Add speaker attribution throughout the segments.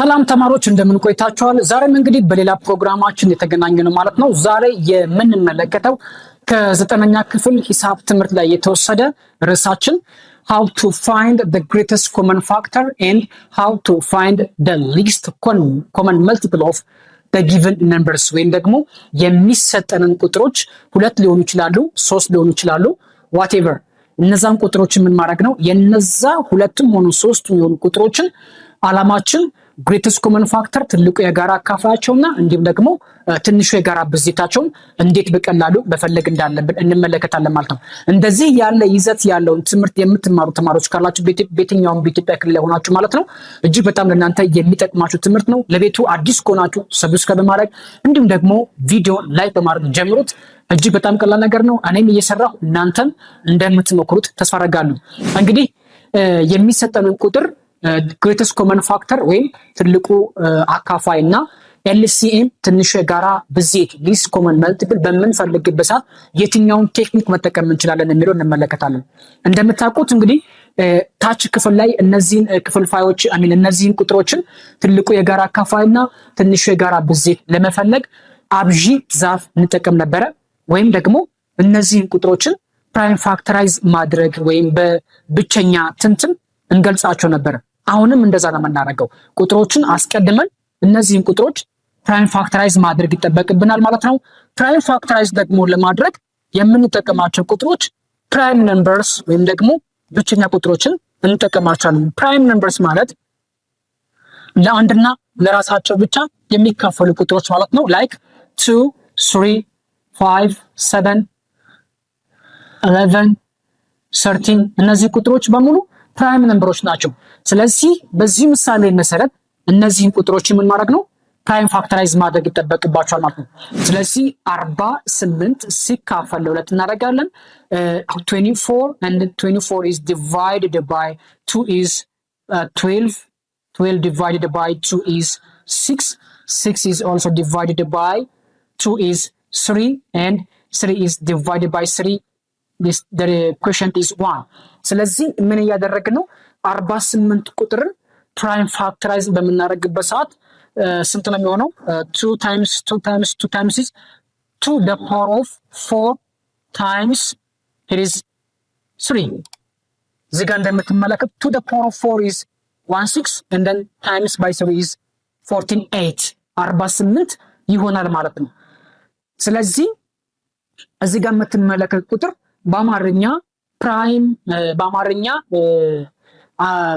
Speaker 1: ሰላም ተማሪዎች እንደምን ቆይታችኋል? ዛሬም እንግዲህ በሌላ ፕሮግራማችን የተገናኘነው ማለት ነው። ዛሬ የምንመለከተው ከ9ኛ ክፍል ሂሳብ ትምህርት ላይ የተወሰደ ርዕሳችን how to find the greatest common factor and how to find the least common multiple of the given numbers ወይም ደግሞ የሚሰጠንን ቁጥሮች ሁለት ሊሆኑ ይችላሉ፣ ሶስት ሊሆኑ ይችላሉ whatever እነዛን ቁጥሮችን ምን ማድረግ ነው የነዛ ሁለቱም ሆኑ ሶስቱም የሆኑ ቁጥሮችን አላማችን greatest common factor ትልቁ የጋራ አካፋያቸውና እንዲሁም ደግሞ ትንሹ የጋራ ብዜታቸውን እንዴት በቀላሉ መፈለግ እንዳለብን እንመለከታለን ማለት ነው። እንደዚህ ያለ ይዘት ያለው ትምህርት የምትማሩ ተማሪዎች ካላችሁ በየትኛውም በኢትዮጵያ ክልል ላይ ሆናችሁ ማለት ነው እጅግ በጣም ለእናንተ የሚጠቅማችሁ ትምህርት ነው። ለቤቱ አዲስ ከሆናችሁ ሰብስክራይብ በማድረግ እንዲሁም ደግሞ ቪዲዮ ላይክ በማድረግ ጀምሩት። እጅግ በጣም ቀላል ነገር ነው። እኔም እየሰራሁ እናንተም እንደምትሞክሩት ተስፋ አደርጋለሁ። እንግዲህ የሚሰጠንን ቁጥር greatest common factor ወይም ትልቁ አካፋይ እና LCM ትንሹ የጋራ ብዜት least common multiple በምንፈልግበት ሰዓት የትኛውን ቴክኒክ መጠቀም እንችላለን የሚለው እንመለከታለን። እንደምታውቁት እንግዲህ ታች ክፍል ላይ እነዚህን ክፍልፋዮች እነዚህን ቁጥሮችን ትልቁ የጋራ አካፋይ እና ትንሹ የጋራ ብዜት ለመፈለግ አብዢ ዛፍ እንጠቀም ነበረ። ወይም ደግሞ እነዚህን ቁጥሮችን ፕራይም ፋክተራይዝ ማድረግ ወይም በብቸኛ ትንትን እንገልጻቸው ነበር። አሁንም እንደዛ ነው የምናደርገው። ቁጥሮችን አስቀድመን እነዚህን ቁጥሮች ፕራይም ፋክተራይዝ ማድረግ ይጠበቅብናል ማለት ነው። ፕራይም ፋክተራይዝ ደግሞ ለማድረግ የምንጠቀማቸው ቁጥሮች ፕራይም ነምበርስ ወይም ደግሞ ብቸኛ ቁጥሮችን እንጠቀማቸዋለን። ፕራይም ነምበርስ ማለት ለአንድና ለራሳቸው ብቻ የሚካፈሉ ቁጥሮች ማለት ነው። ላይክ 2 3 5 7 11 13 እነዚህ ቁጥሮች በሙሉ ፕራይም ነምበሮች ናቸው። ስለዚህ በዚህ ምሳሌ መሰረት እነዚህን ቁጥሮች ምን ማድረግ ነው ፕራይም ፋክተራይዝ ማድረግ ይጠበቅባቸዋል ማለት ነው። ስለዚህ 48 ሲካፈል ለሁለት እናደርጋለን። 24 and 24 is divided by 2 is 12 12 divided by 2 is 6 6 is also divided by 2 is 3 and 3 is divided by 3 the quotient is 1 ስለዚህ ምን እያደረግን ነው 48 ቁጥርን ፕራይም ፋክተራይዝ በመናረግበት ሰዓት ስንት ነው የሚሆነው 2 times 2 times 2 times is 2 the power of 4 times it is 3 እዚህ ጋር እንደምትመለከቱ 2 the power of 4 is 16 and then times by 3 is 14 8 48 ይሆናል ማለት ነው። ስለዚህ እዚህ ጋር የምትመለከቱ ቁጥር በአማርኛ ፕራይም በአማርኛ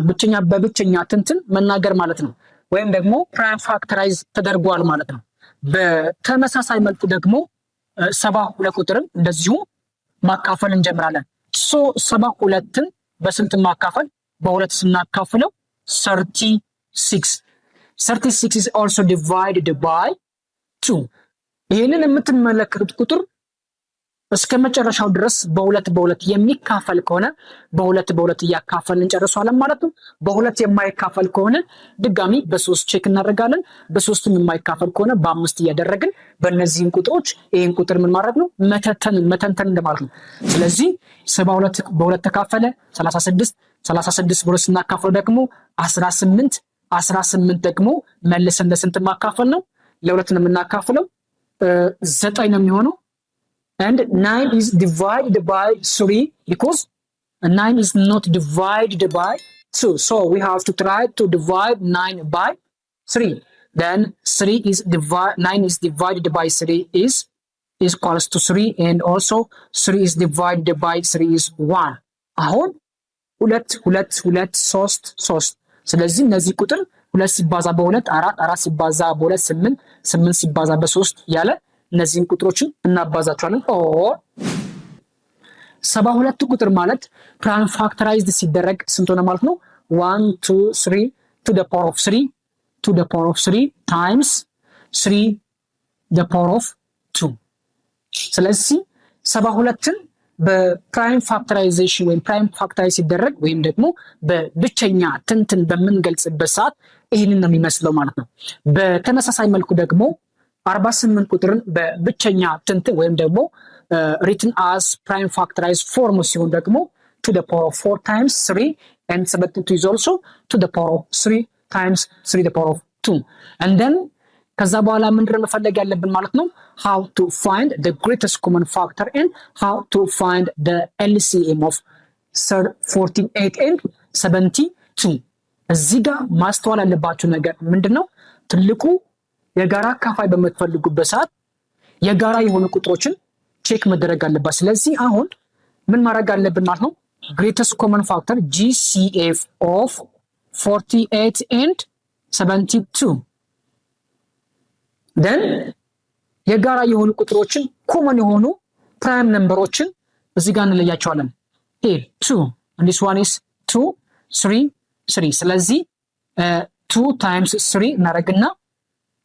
Speaker 1: ብቸኛ በብቸኛ ትንትን መናገር ማለት ነው። ወይም ደግሞ ፕራይም ፋክተራይዝ ተደርጓል ማለት ነው። በተመሳሳይ መልኩ ደግሞ 72 ቁጥርን እንደዚሁ ማካፈል እንጀምራለን። 72ን በስንት ማካፈል በሁለት ስናካፍለው 36 36 is also divided by 2 ይሄንን የምትመለከቱት ቁጥር እስከ መጨረሻው ድረስ በሁለት የሚካፈል ከሆነ በሁለት እያካፈልን እንጨርሳለን ማለት ነው። በሁለት የማይካፈል ከሆነ ድጋሚ በ3 ቼክ እናደርጋለን። በ3ም የማይካፈል ከሆነ በ5 እያደረግን በእነዚህን ቁጥሮች ይሄን ቁጥር ምን ማድረግ ነው መተንተን እንደማለት ነው። ስለዚህ 72 በሁለት ተካፈለ 36 በሁለት ስናካፍለው ደግሞ 18 ደግሞ መልሰን ለስንት ማካፈል ነው ለሁለት ነው የምናካፍለው 9 ነው የሚሆነው. And 9 is divided by 3 because 9 is not divided by 2. So we have to try to divide 9 by 3. Then 9 is divided by 3 is equals to 3 and also 3 is divided by 3 is 1. አሁን 2 3 ስለዚህ እነዚህ ቁጥር 2 ሲባዛ በ2 4 ሲባዛ በ2 8 ሲባዛ በ3 ያለ እነዚህን ቁጥሮችን እናባዛቸዋለን። 72 ቁጥር ማለት ፕራይም ፋክተራይዝድ ሲደረግ ስንት ሆነ ማለት ነው 1 2 3 to the power of 3 to the power of 3 times 3 the power of 2 ስለዚህ 72ን በፕራይም ፋክተራይዜሽን ወይም ፕራይም ፋክተራይዝ ሲደረግ ወይም ደግሞ በብቸኛ ትንትን በምንገልጽበት ሰዓት ይሄንን ነው የሚመስለው ማለት ነው። በተመሳሳይ መልኩ ደግሞ 48 ቁጥርን በብቸኛ ትንት ወይም ደግሞ written as prime factorized form ሲሆን ደግሞ to the power of 4 times 3 and 72 is also to the power of 3 times 3 the power of 2 and then ከዛ በኋላ ምንድነው መፈለግ ያለብን ማለት ነው how to find the greatest common factor and how to find the LCM of 48 and 72 እዚህ ጋር ማስተዋል ያለባችሁ ነገር ምንድነው ትልቁ የጋራ አካፋይ በመትፈልጉበት ሰዓት የጋራ የሆኑ ቁጥሮችን ቼክ መደረግ አለበት ስለዚህ አሁን ምን ማድረግ አለብን ማለት ነው greatest common factor GCF of 48 and 72 then የጋራ የሆኑ ቁጥሮችን ኮመን የሆኑ ፕራይም ነምበሮችን እዚህ ጋር እንለያቸዋለን here 2 and this one is 2 3 3 ስለዚህ 2 times 3 እናደርግና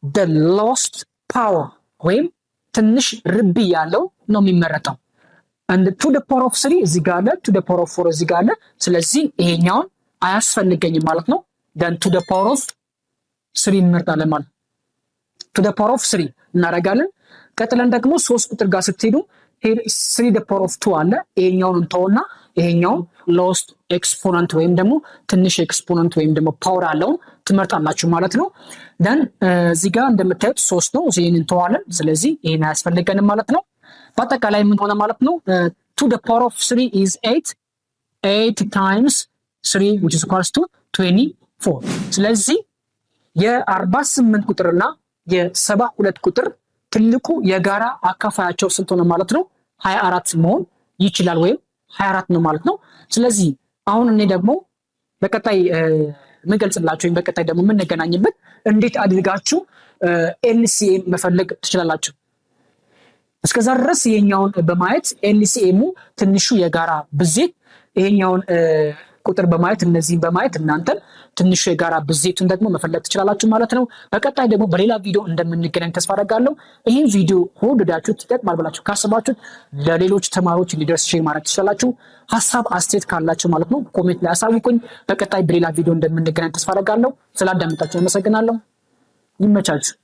Speaker 1: the lowest power ወይም ትንሽ ርቢ ያለው ነው የሚመረጠው and to the power of 3 እዚህ ጋር አለ to the power of 4 እዚህ ጋር አለ ስለዚህ ይሄኛውን አያስፈልገኝም ማለት ነው then to the power of 3 እንመርጣለን ማለት to the power of 3 እናደርጋለን ቀጥለን ደግሞ 3 ቁጥር ጋር ስትሄዱ here 3 the power of 2 አለ ይሄኛውን እንተውና ይሄኛውን lowest exponent ወይም ደግሞ ትንሽ ኤክስፖነንት ወይም ደግሞ ፓወር አለው ትመርጣላችሁ ማለት ነው then እዚህ ጋር እንደምታዩት 3 ነው ይሄን እንተዋለን ስለዚህ ይሄን አያስፈልገንም ማለት ነው በአጠቃላይ ምን ሆነ ማለት ነው to the power of 3 is 8 times 3 which is equals to 24 ስለዚህ የ48 ቁጥርና የ72 ቁጥር ትልቁ የጋራ አካፋያቸው ስንት ሆነ ማለት ነው 24 መሆን ይችላል ወይም 24 ነው ማለት ነው ስለዚህ አሁን እኔ ደግሞ በቀጣይ መገልጽላችሁ ወይም በቀጣይ ደግሞ ምን ነገናኝበት እንዴት አድርጋችሁ LCM መፈለግ ትችላላችሁ እስከዛ ድረስ ይሄኛውን በማየት LCM ትንሹ የጋራ ብዜት ይሄኛውን ቁጥር በማየት እነዚህን በማየት እናንተ ትንሹ የጋራ ብዜቱን ደግሞ መፈለግ ትችላላችሁ ማለት ነው በቀጣይ ደግሞ በሌላ ቪዲዮ እንደምንገናኝ ተስፋ አደርጋለሁ ይሄን ቪዲዮ ወደዳችሁት ይጠቅማል ብላችሁ ካሰባችሁ ለሌሎች ተማሪዎች እንዲደርስ ሼር ማድረግ ትችላላችሁ ሐሳብ አስተያየት ካላችሁ ማለት ነው ኮሜንት ላይ አሳውቁኝ በቀጣይ በሌላ ቪዲዮ እንደምንገናኝ ተስፋ አደርጋለሁ ስላዳመጣችሁ አመሰግናለሁ ይመቻችሁ